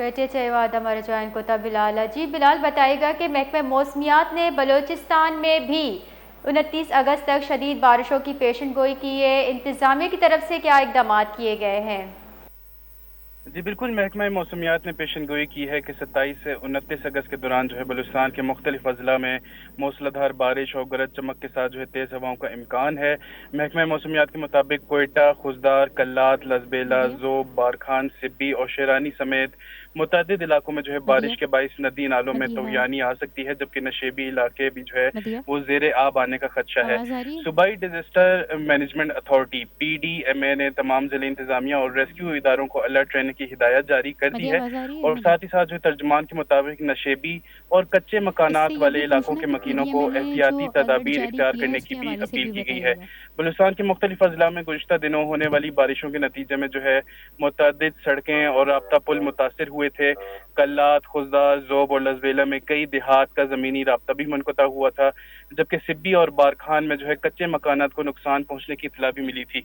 کوئٹے سے وعدہ ہمارے جوائن کوتا بلال ہے۔ جی بلال، بتائے گا کہ محکمہ موسمیات نے بلوچستان میں بھی 29 اگست تک شدید بارشوں کی پیشن گوئی کی ہے، انتظامیہ کی طرف سے کیا اقدامات کیے گئے ہیں؟ جی بالکل، محکمہ موسمیات نے پیشن گوئی کی ہے کہ 27 سے 29 اگست کے دوران جو ہے بلوچستان کے مختلف اضلاع میں موسلادھار بارش اور گرج چمک کے ساتھ جو ہے تیز ہواؤں کا امکان ہے۔ محکمہ موسمیات کے مطابق کوئٹہ، خضدار، کلات، لزبیلہ، بڑھیا ذوب، بارکھان، سبی اور شیرانی سمیت متعدد علاقوں میں جو ہے بڑھیا بارش کے باعث ندی نالوں میں بڑھیا طغیانی آ سکتی ہے، جبکہ نشیبی علاقے بھی جو ہے بڑھیا وہ زیر آب آنے کا خدشہ ہے۔ آواز آ رہی ہے؟ صوبائی ڈیزاسٹر مینجمنٹ اتھارٹی PDMA نے تمام ضلعی انتظامیہ اور ریسکیو اداروں کو الرٹ رہنے کی ہدایت جاری کر دی مدی ہے، آواز آ رہی ہے؟ اور مدی ساتھ ہی ساتھ جو ترجمان کے مطابق نشیبی اور کچے اس سے مکانات یہ بھی والے علاقوں پوچھنا کے کہ پی مکینوں ڈی ایم کو اے نے احتیاطی جو الرٹ تدابیر جاری اختیار کیا ہے کرنے اس کی کے بھی حوالے سے اپیل بھی کی گئی ہے۔ بتائیے گا۔ بلوچستان کے مختلف اضلاع میں گزشتہ دنوں ہونے والی بارشوں کے نتیجے میں جو ہے متعدد سڑکیں اور رابطہ پل متاثر ہوئے تھے۔ کلات، خضدار، ذوب اور لزبیلہ میں کئی دیہات کا زمینی رابطہ بھی منقطع ہوا تھا، جبکہ سبی اور بارکھان میں جو ہے کچے مکانات کو نقصان پہنچنے کی اطلاع بھی ملی تھی۔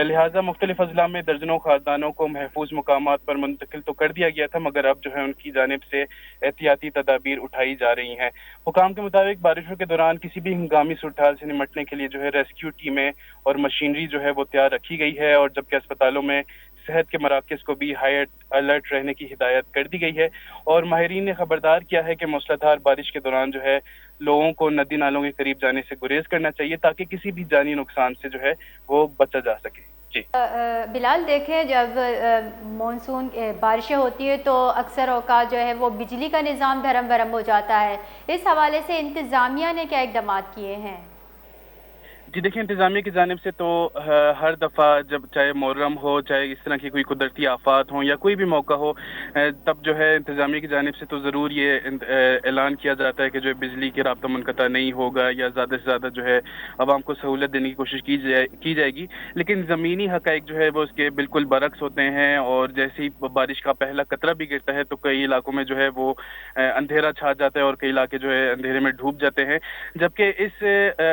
لہٰذا مختلف اضلاع میں درجنوں خاندانوں کو محفوظ مقامات پر منتقل تو کر دیا گیا تھا، مگر اب جو ہے ان کی جانب سے احتیاطی تدابیر اٹھائی جا رہی ہیں۔ حکام کے مطابق بارشوں کے دوران کسی بھی ہنگامی صورتحال سے نمٹنے کے لیے جو ہے ریسکیو ٹیمیں اور مشینری جو ہے وہ تیار رکھی گئی ہے، اور جبکہ اسپتالوں میں صحت کے مراکز کو بھی ہائی الرٹ رہنے کی ہدایت کر دی گئی ہے، اور ماہرین نے خبردار کیا ہے کہ موسلادھار بارش کے دوران جو ہے لوگوں کو ندی نالوں کے قریب جانے سے گریز کرنا چاہیے، تاکہ کسی بھی جانی نقصان سے جو ہے وہ بچا جا سکے۔ جی بلال، دیکھیں جب مونسون بارشیں ہوتی ہیں تو اکثر اوقات جو ہے وہ بجلی کا نظام دھرم برہم ہو جاتا ہے، اس حوالے سے انتظامیہ نے کیا اقدامات کیے ہیں؟ جی دیکھیں، انتظامیہ کی جانب سے تو ہر دفعہ جب چاہے محرم ہو، چاہے اس طرح کی کوئی قدرتی آفات ہوں یا کوئی بھی موقع ہو، تب جو ہے انتظامیہ کی جانب سے تو ضرور یہ اعلان کیا جاتا ہے کہ جو ہے بجلی کے رابطہ منقطع نہیں ہوگا، یا زیادہ سے زیادہ جو ہے عوام کو سہولت دینے کی کوشش کی جائے گی۔ لیکن زمینی حقائق جو ہے وہ اس کے بالکل برعکس ہوتے ہیں، اور جیسے ہی بارش کا پہلا قطرہ بھی گرتا ہے تو کئی علاقوں میں جو ہے وہ اندھیرا چھا جاتا ہے، اور کئی علاقے جو ہے اندھیرے میں ڈوب جاتے ہیں۔ جبکہ اس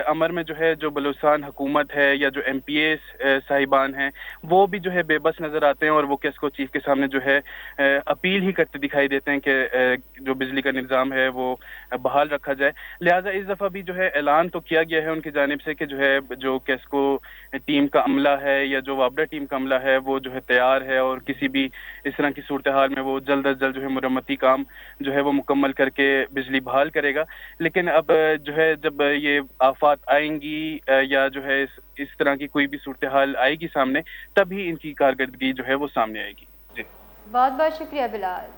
امر میں جو ہے جو بلوچستان حکومت ہے یا جو MPA صاحبان ہیں، وہ بھی جو ہے بے بس نظر آتے ہیں، اور وہ کیس کو چیف کے سامنے جو ہے اپیل ہی کرتے دکھائی دیتے ہیں کہ جو بجلی کا نظام ہے وہ بحال رکھا جائے۔ لہٰذا اس دفعہ بھی جو ہے اعلان تو کیا گیا ہے ان کی جانب سے کہ جو ہے جو کیسکو ٹیم کا عملہ ہے یا جو وابڈا ٹیم کا عملہ ہے وہ جو ہے تیار ہے، اور کسی بھی اس طرح کی صورتحال میں وہ جلد از جلد جو ہے مرمتی کام جو ہے وہ مکمل کر کے بجلی بحال کرے گا۔ لیکن اب جو ہے جب یہ آفات آئیں گی یا جو ہے اس طرح کی کوئی بھی صورتحال آئے گی سامنے، تب ہی ان کی کارکردگی جو ہے وہ سامنے آئے گی۔ جی بہت بہت شکریہ بلال۔